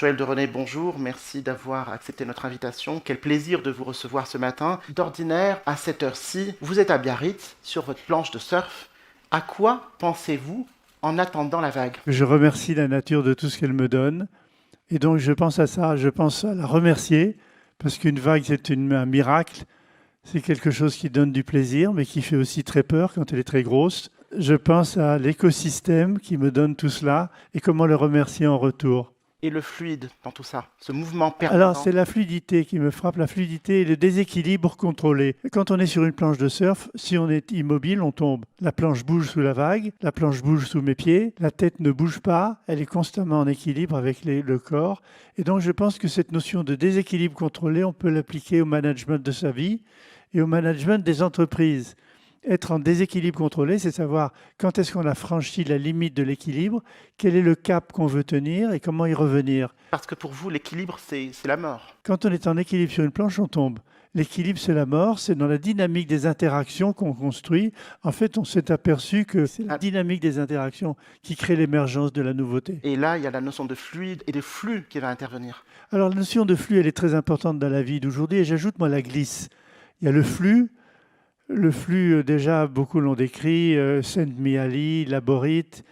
Joël de René, bonjour, merci d'avoir accepté notre invitation. Quel plaisir de vous recevoir ce matin. D'ordinaire, à cette heure-ci, vous êtes à Biarritz, sur votre planche de surf. À quoi pensez-vous en attendant la vague? Je remercie la nature de tout ce qu'elle me donne. Et donc je pense à ça, je pense à la remercier, parce qu'une vague, un miracle, c'est quelque chose qui donne du plaisir, mais qui fait aussi très peur quand elle est très grosse. Je pense à l'écosystème qui me donne tout cela et comment le remercier en retour. Et le fluide dans tout ça, ce mouvement Alors, permanent. c'est la fluidité qui me frappe, la fluidité et le déséquilibre contrôlé. Quand on est sur une planche de surf, si on est immobile, on tombe. La planche bouge sous la vague, la planche bouge sous mes pieds, la tête ne bouge pas, elle est constamment en équilibre avec le corps. Et donc, je pense que cette notion de déséquilibre contrôlé, on peut l'appliquer au management de sa vie et au management des entreprises. Être en déséquilibre contrôlé, c'est savoir quand est-ce qu'on a franchi la limite de l'équilibre, quel est le cap qu'on veut tenir et comment y revenir. Parce que pour vous, l'équilibre, c'est la mort. Quand on est en équilibre sur une planche, on tombe. L'équilibre, c'est la mort, c'est dans la dynamique des interactions qu'on construit. En fait, on s'est aperçu que c'est la dynamique des interactions qui crée l'émergence de la nouveauté. Et là, il y a la notion de fluide et de flux qui va intervenir. Alors, la notion de flux, elle est très importante dans la vie d'aujourd'hui et j'ajoute, moi, la glisse. Il y a le flux. Le flux, déjà, beaucoup l'ont décrit, Saint-Mihaly, Laborit.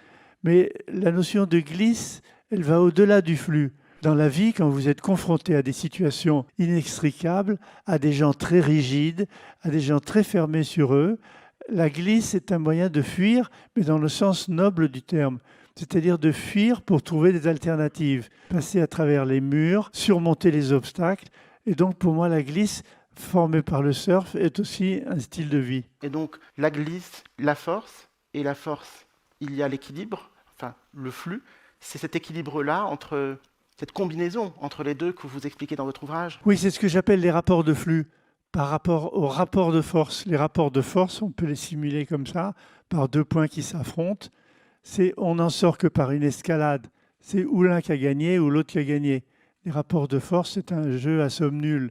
Mais la notion de glisse, elle va au-delà du flux. Dans la vie, quand vous êtes confronté à des situations inextricables, à des gens très rigides, à des gens très fermés sur eux, la glisse est un moyen de fuir, mais dans le sens noble du terme. C'est-à-dire de fuir pour trouver des alternatives, passer à travers les murs, surmonter les obstacles. Et donc, pour moi, la glisse, formée par le surf, est aussi un style de vie. Et donc, la glisse, la force, et la force, il y a l'équilibre, enfin, le flux. C'est cet équilibre-là entre cette combinaison entre les deux que vous expliquez dans votre ouvrage. Oui, c'est ce que j'appelle les rapports de flux par rapport aux rapports de force. Les rapports de force, on peut les simuler comme ça, par deux points qui s'affrontent. On n'en sort que par une escalade. C'est ou l'un qui a gagné ou l'autre qui a gagné. Les rapports de force, c'est un jeu à somme nulle.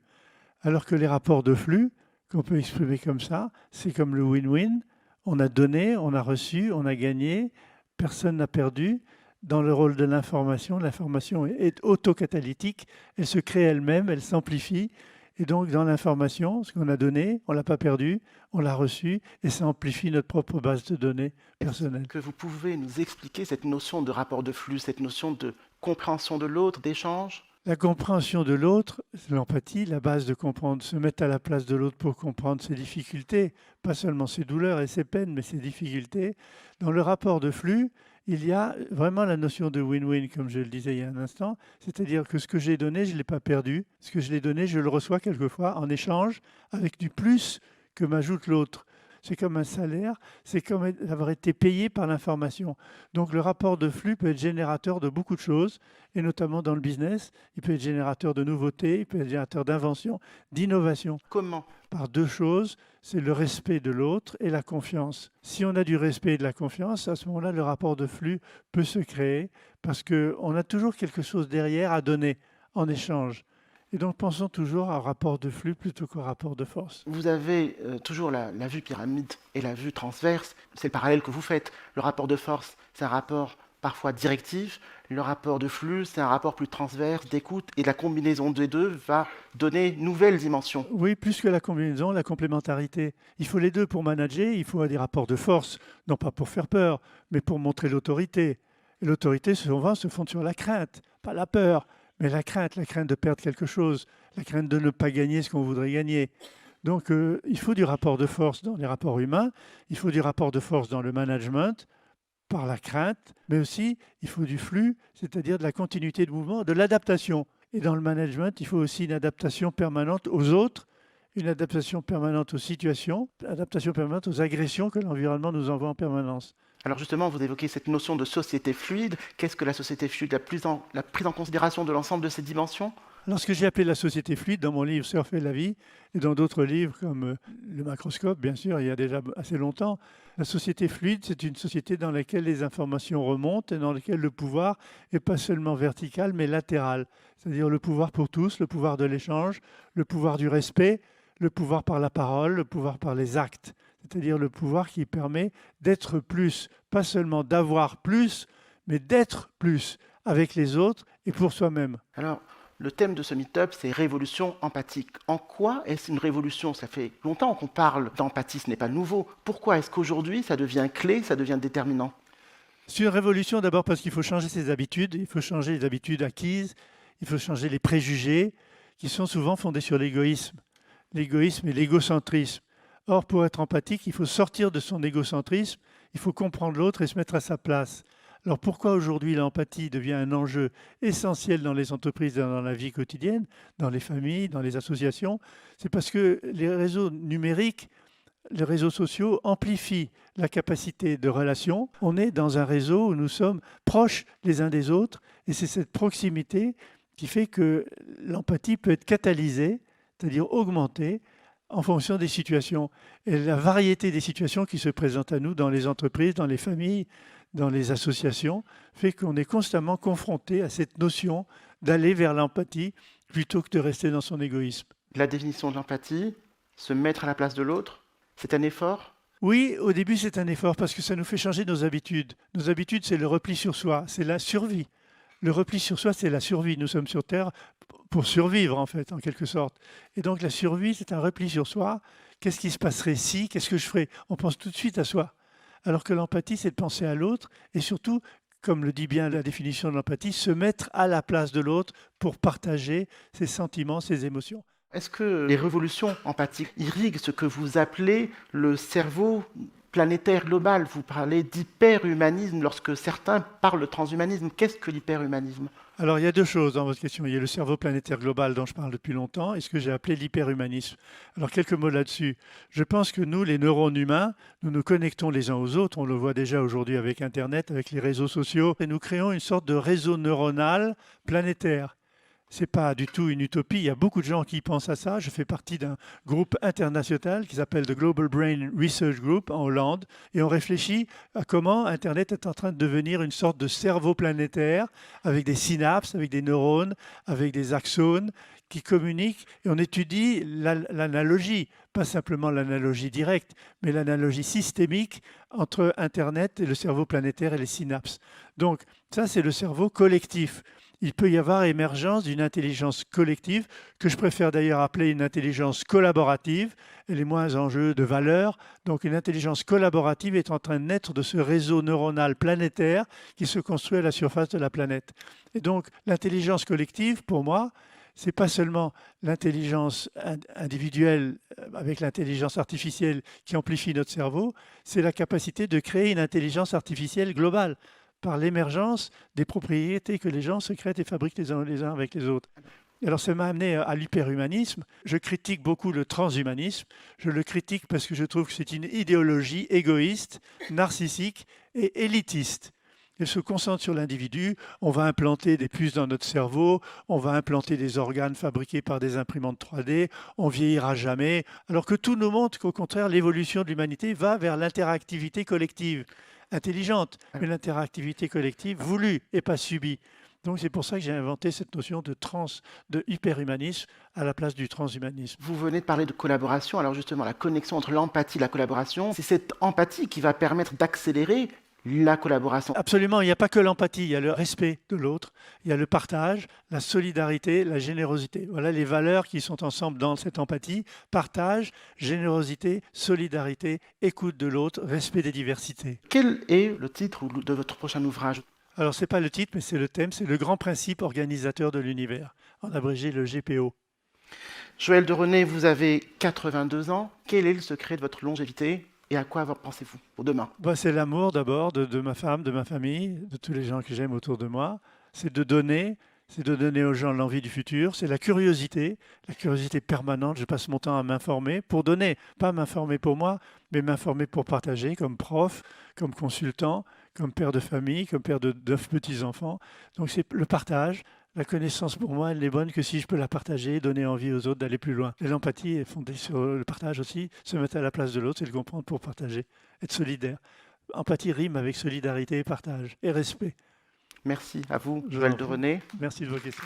Alors que les rapports de flux, qu'on peut exprimer comme ça, c'est comme le win-win. On a donné, on a reçu, on a gagné, personne n'a perdu. Dans le rôle de l'information est autocatalytique, elle se crée elle-même, elle s'amplifie. Et donc dans l'information, ce qu'on a donné, on ne l'a pas perdu, on l'a reçu, et ça amplifie notre propre base de données personnelle. Que vous pouvez nous expliquer cette notion de rapport de flux, cette notion de compréhension de l'autre, d'échange? La compréhension de l'autre, c'est l'empathie, la base de comprendre, se mettre à la place de l'autre pour comprendre ses difficultés, pas seulement ses douleurs et ses peines, mais ses difficultés. Dans le rapport de flux, il y a vraiment la notion de win-win, comme je le disais il y a un instant, c'est-à-dire que ce que j'ai donné, je ne l'ai pas perdu. Ce que je l'ai donné, je le reçois quelquefois en échange avec du plus que m'ajoute l'autre. C'est comme un salaire, c'est comme avoir été payé par l'information. Donc le rapport de flux peut être générateur de beaucoup de choses, et notamment dans le business, il peut être générateur de nouveautés, il peut être générateur d'invention, d'innovation. Comment? Par deux choses, c'est le respect de l'autre et la confiance. Si on a du respect et de la confiance, à ce moment-là, le rapport de flux peut se créer parce qu'on a toujours quelque chose derrière à donner en échange. Et donc pensons toujours à un rapport de flux plutôt qu'au rapport de force. Vous avez toujours la vue pyramide et la vue transverse. C'est le parallèle que vous faites. Le rapport de force, c'est un rapport parfois directif. Le rapport de flux, c'est un rapport plus transverse, d'écoute. Et la combinaison des deux va donner une nouvelle dimension. Oui, plus que la combinaison, la complémentarité. Il faut les deux pour manager. Il faut des rapports de force, non pas pour faire peur, mais pour montrer l'autorité. Et l'autorité, souvent, se fonde sur la crainte, pas la peur, mais la crainte de perdre quelque chose, la crainte de ne pas gagner ce qu'on voudrait gagner. Donc, il faut du rapport de force dans les rapports humains, il faut du rapport de force dans le management, par la crainte, mais aussi il faut du flux, c'est-à-dire de la continuité de mouvement, de l'adaptation. Et dans le management, il faut aussi une adaptation permanente aux autres, une adaptation permanente aux situations, une adaptation permanente aux agressions que l'environnement nous envoie en permanence. Alors justement, vous évoquez cette notion de société fluide. Qu'est-ce que la société fluide? La prise en considération de l'ensemble de ces dimensions? Alors, ce que j'ai appelé la société fluide dans mon livre Surfer la vie et dans d'autres livres comme Le Macroscope, bien sûr, il y a déjà assez longtemps, la société fluide, c'est une société dans laquelle les informations remontent et dans laquelle le pouvoir n'est pas seulement vertical, mais latéral. C'est-à-dire le pouvoir pour tous, le pouvoir de l'échange, le pouvoir du respect, le pouvoir par la parole, le pouvoir par les actes. C'est-à-dire le pouvoir qui permet d'être plus, pas seulement d'avoir plus, mais d'être plus avec les autres et pour soi-même. Alors, le thème de ce meet-up, c'est révolution empathique. En quoi est-ce une révolution? Ça fait longtemps qu'on parle d'empathie, ce n'est pas nouveau. Pourquoi est-ce qu'aujourd'hui, ça devient clé, ça devient déterminant? C'est une révolution d'abord parce qu'il faut changer ses habitudes, il faut changer les habitudes acquises, il faut changer les préjugés qui sont souvent fondés sur l'égoïsme et l'égocentrisme. Or, pour être empathique, il faut sortir de son égocentrisme, il faut comprendre l'autre et se mettre à sa place. Alors pourquoi aujourd'hui l'empathie devient un enjeu essentiel dans les entreprises et dans la vie quotidienne, dans les familles, dans les associations? C'est parce que les réseaux numériques, les réseaux sociaux amplifient la capacité de relation. On est dans un réseau où nous sommes proches les uns des autres et c'est cette proximité qui fait que l'empathie peut être catalysée, c'est-à-dire augmentée en fonction des situations. Et la variété des situations qui se présentent à nous dans les entreprises, dans les familles, dans les associations, fait qu'on est constamment confronté à cette notion d'aller vers l'empathie plutôt que de rester dans son égoïsme. La définition de l'empathie, se mettre à la place de l'autre, c'est un effort? Oui, au début, c'est un effort parce que ça nous fait changer nos habitudes. Nos habitudes, c'est le repli sur soi, c'est la survie. Le repli sur soi, c'est la survie. Nous sommes sur Terre pour survivre, en fait, en quelque sorte. Et donc, la survie, c'est un repli sur soi. Qu'est-ce qui se passerait si? Qu'est-ce que je ferais? On pense tout de suite à soi. Alors que l'empathie, c'est de penser à l'autre et surtout, comme le dit bien la définition de l'empathie, se mettre à la place de l'autre pour partager ses sentiments, ses émotions. Est-ce que les révolutions empathiques irriguent ce que vous appelez le cerveau planétaire global? Vous parlez d'hyperhumanisme lorsque certains parlent de transhumanisme. Qu'est-ce que l'hyperhumanisme? Alors, il y a deux choses dans votre question. Il y a le cerveau planétaire global dont je parle depuis longtemps et ce que j'ai appelé l'hyperhumanisme. Alors, quelques mots là-dessus. Je pense que nous, les neurones humains, nous nous connectons les uns aux autres. On le voit déjà aujourd'hui avec Internet, avec les réseaux sociaux. Et nous créons une sorte de réseau neuronal planétaire. Ce n'est pas du tout une utopie. Il y a beaucoup de gens qui pensent à ça. Je fais partie d'un groupe international qui s'appelle The Global Brain Research Group en Hollande. Et on réfléchit à comment Internet est en train de devenir une sorte de cerveau planétaire avec des synapses, avec des neurones, avec des axones qui communiquent. Et on étudie l'analogie, pas simplement l'analogie directe, mais l'analogie systémique entre Internet et le cerveau planétaire et les synapses. Donc ça, c'est le cerveau collectif. Il peut y avoir émergence d'une intelligence collective, que je préfère d'ailleurs appeler une intelligence collaborative. Elle est moins en jeu de valeur. Donc une intelligence collaborative est en train de naître de ce réseau neuronal planétaire qui se construit à la surface de la planète. Et donc l'intelligence collective, pour moi, ce n'est pas seulement l'intelligence individuelle avec l'intelligence artificielle qui amplifie notre cerveau, c'est la capacité de créer une intelligence artificielle globale, par l'émergence des propriétés que les gens sécrètent et fabriquent les uns avec les autres. Et alors ça m'a amené à l'hyperhumanisme. Je critique beaucoup le transhumanisme. Je le critique parce que je trouve que c'est une idéologie égoïste, narcissique et élitiste. Elle se concentre sur l'individu. On va implanter des puces dans notre cerveau, on va implanter des organes fabriqués par des imprimantes 3D, on vieillira jamais. Alors que tout nous montre qu'au contraire, l'évolution de l'humanité va vers l'interactivité collective. Intelligente, mais l'interactivité collective voulue et pas subie. Donc c'est pour ça que j'ai inventé cette notion de hyperhumanisme à la place du transhumanisme. Vous venez de parler de collaboration, alors justement la connexion entre l'empathie et la collaboration, c'est cette empathie qui va permettre d'accélérer la collaboration. Absolument, il n'y a pas que l'empathie, il y a le respect de l'autre, il y a le partage, la solidarité, la générosité. Voilà les valeurs qui sont ensemble dans cette empathie. Partage, générosité, solidarité, écoute de l'autre, respect des diversités. Quel est le titre de votre prochain ouvrage? Alors ce n'est pas le titre, mais c'est le thème, c'est le grand principe organisateur de l'univers, en abrégé le GPO. Joël de René, vous avez 82 ans. Quel est le secret de votre longévité? Et à quoi pensez-vous pour demain? C'est l'amour d'abord de ma femme, de ma famille, de tous les gens que j'aime autour de moi. C'est de donner aux gens l'envie du futur. C'est la curiosité permanente. Je passe mon temps à m'informer pour donner, pas m'informer pour moi, mais m'informer pour partager comme prof, comme consultant, comme père de famille, comme père de 9 petits-enfants. Donc c'est le partage. La connaissance, pour moi, elle n'est bonne que si je peux la partager, donner envie aux autres d'aller plus loin. Et l'empathie est fondée sur le partage aussi, se mettre à la place de l'autre, c'est le comprendre pour partager, être solidaire. Empathie rime avec solidarité et partage, et respect. Merci à vous, Joël de René. Merci de vos questions.